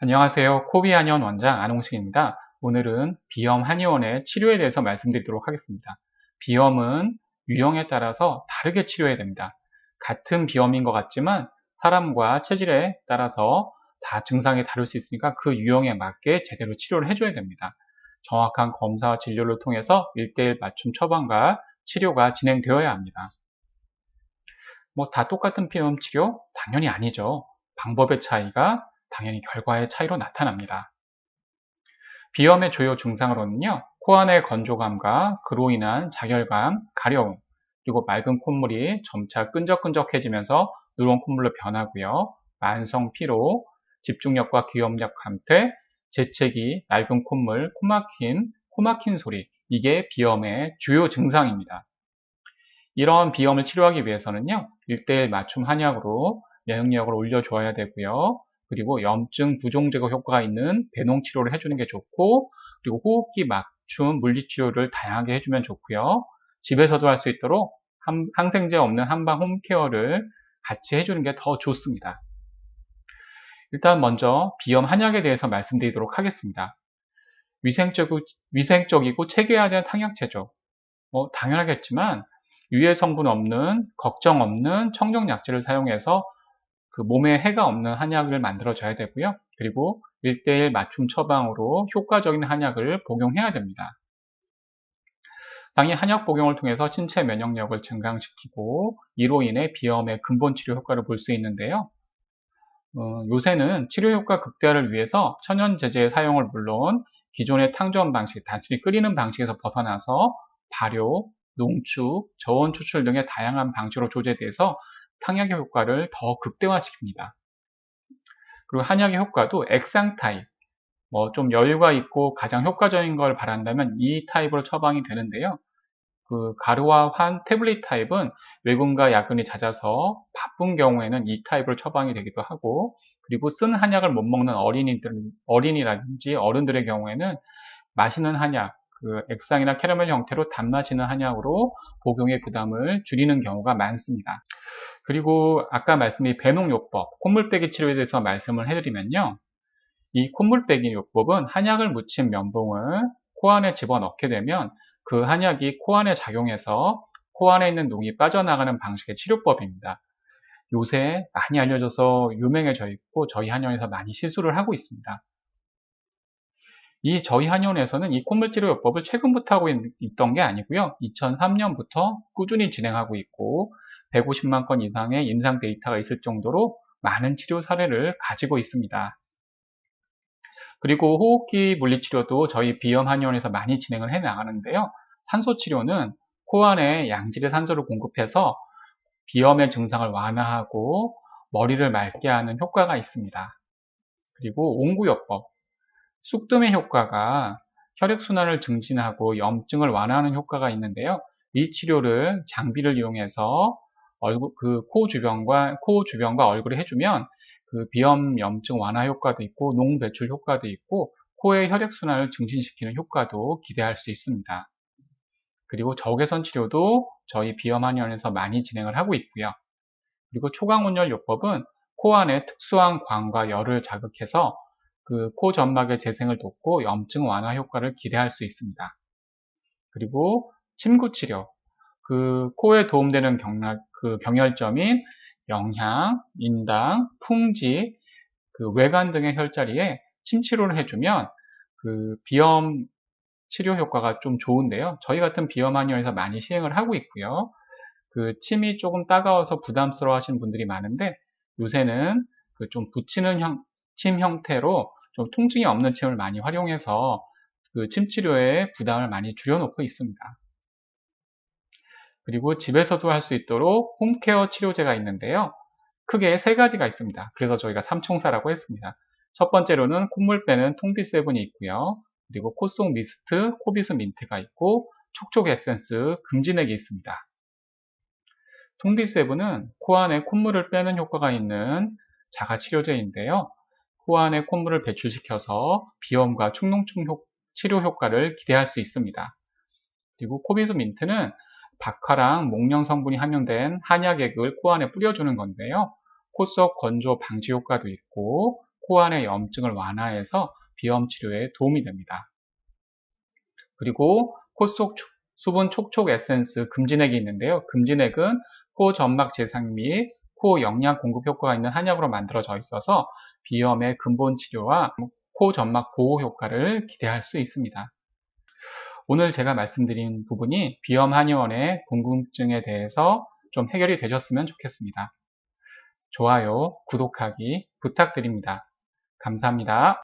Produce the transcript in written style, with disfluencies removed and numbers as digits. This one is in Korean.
안녕하세요. 코비 한의원 원장 안홍식입니다. 오늘은 비염 한의원의 치료에 대해서 말씀드리도록 하겠습니다. 비염은 유형에 따라서 다르게 치료해야 됩니다. 같은 비염인 것 같지만 사람과 체질에 따라서 다 증상이 다를 수 있으니까 그 유형에 맞게 제대로 치료를 해줘야 됩니다. 정확한 검사와 진료를 통해서 1:1 맞춤 처방과 치료가 진행되어야 합니다. 다 똑같은 비염 치료? 당연히 아니죠. 방법의 차이가 당연히 결과의 차이로 나타납니다. 비염의 주요 증상으로는요, 코 안의 건조감과 그로 인한 자결감, 가려움, 그리고 맑은 콧물이 점차 끈적끈적해지면서 누런 콧물로 변하고요, 만성 피로, 집중력과 기억력 감퇴, 재채기, 맑은 콧물, 코막힌 소리, 이게 비염의 주요 증상입니다. 이런 비염을 치료하기 위해서는요, 1:1 맞춤 한약으로 면역력을 올려줘야 되고요. 그리고 염증 부종 제거 효과가 있는 배농 치료를 해주는 게 좋고, 그리고 호흡기 맞춤 물리치료를 다양하게 해주면 좋고요. 집에서도 할 수 있도록 항생제 없는 한방 홈케어를 같이 해주는 게 더 좋습니다. 일단 먼저 비염 한약에 대해서 말씀드리도록 하겠습니다. 위생적이고 체계화된 탕약제죠. 당연하겠지만 유해 성분 없는, 걱정 없는 청정약재를 사용해서 그 몸에 해가 없는 한약을 만들어줘야 되고요. 그리고 1:1 맞춤 처방으로 효과적인 한약을 복용해야 됩니다. 당연히 한약 복용을 통해서 신체 면역력을 증강시키고 이로 인해 비염의 근본 치료 효과를 볼 수 있는데요. 요새는 치료 효과 극대화를 위해서 천연제제의 사용을 물론 기존의 탕전 방식, 단순히 끓이는 방식에서 벗어나서 발효, 농축, 저온 추출 등의 다양한 방식으로 조제돼서 탕약의 효과를 더 극대화시킵니다. 그리고 한약의 효과도 액상 타입, 좀 여유가 있고 가장 효과적인 걸 바란다면 이 타입으로 처방이 되는데요. 그 가루와 환 태블릿 타입은 외군과 야근이 잦아서 바쁜 경우에는 이 타입으로 처방이 되기도 하고, 그리고 쓴 한약을 못 먹는 어린이라든지 어른들의 경우에는 마시는 한약, 그 액상이나 캐러멜 형태로 단맛 있는 한약으로 복용의 부담을 줄이는 경우가 많습니다. 그리고 아까 말씀드린 배농요법, 콧물빼기 치료에 대해서 말씀을 해드리면요. 이 콧물빼기 요법은 한약을 묻힌 면봉을 코 안에 집어넣게 되면 그 한약이 코 안에 작용해서 코 안에 있는 농이 빠져나가는 방식의 치료법입니다. 요새 많이 알려져서 유명해져 있고 저희 한의원에서 많이 시술을 하고 있습니다. 저희 한의원에서는 이 콧물치료요법을 최근부터 하고 있던 게 아니고요. 2003년부터 꾸준히 진행하고 있고 150만 건 이상의 임상 데이터가 있을 정도로 많은 치료 사례를 가지고 있습니다. 그리고 호흡기 물리치료도 저희 비염 한의원에서 많이 진행을 해 나가는데요. 산소치료는 코 안에 양질의 산소를 공급해서 비염의 증상을 완화하고 머리를 맑게 하는 효과가 있습니다. 그리고 온구요법, 쑥뜸의 효과가 혈액순환을 증진하고 염증을 완화하는 효과가 있는데요. 이 치료를 장비를 이용해서 코 주변과 얼굴에 해주면 그 비염 염증 완화 효과도 있고 농 배출 효과도 있고 코의 혈액순환을 증진시키는 효과도 기대할 수 있습니다. 그리고 적외선 치료도 저희 비염 한의원에서 많이 진행을 하고 있고요. 그리고 초광온열 요법은 코 안에 특수한 광과 열을 자극해서 그 코 점막의 재생을 돕고 염증 완화 효과를 기대할 수 있습니다. 그리고 침구 치료, 그 코에 도움되는 경혈점인 영향, 인당, 풍지, 그 외관 등의 혈자리에 침 치료를 해주면 그 비염 치료 효과가 좀 좋은데요. 저희 같은 비염 한의원에서 많이 시행을 하고 있고요. 그 침이 조금 따가워서 부담스러워 하시는 분들이 많은데 요새는 그 좀 붙이는 침 형태로 좀 통증이 없는 침을 많이 활용해서 그 침 치료에 부담을 많이 줄여놓고 있습니다. 그리고 집에서도 할 수 있도록 홈케어 치료제가 있는데요. 크게 세 가지가 있습니다. 그래서 저희가 삼총사라고 했습니다. 첫 번째로는 콧물 빼는 통비세븐이 있고요. 그리고 콧속 미스트, 코비스 민트가 있고 촉촉 에센스, 금진액이 있습니다. 통비세븐은 코 안에 콧물을 빼는 효과가 있는 자가 치료제인데요. 코 안에 콧물을 배출시켜서 비염과 축농증 치료 효과를 기대할 수 있습니다. 그리고 코비스 민트는 박하랑 목련 성분이 함유된 한약액을 코 안에 뿌려주는 건데요. 코 속 건조 방지 효과도 있고 코 안의 염증을 완화해서 비염 치료에 도움이 됩니다. 그리고 코 속 수분 촉촉 에센스 금진액이 있는데요. 금진액은 코 점막 재생 및 코 영양 공급 효과가 있는 한약으로 만들어져 있어서 비염의 근본 치료와 코 점막 보호 효과를 기대할 수 있습니다. 오늘 제가 말씀드린 부분이 비염 한의원의 궁금증에 대해서 좀 해결이 되셨으면 좋겠습니다. 좋아요, 구독하기 부탁드립니다. 감사합니다.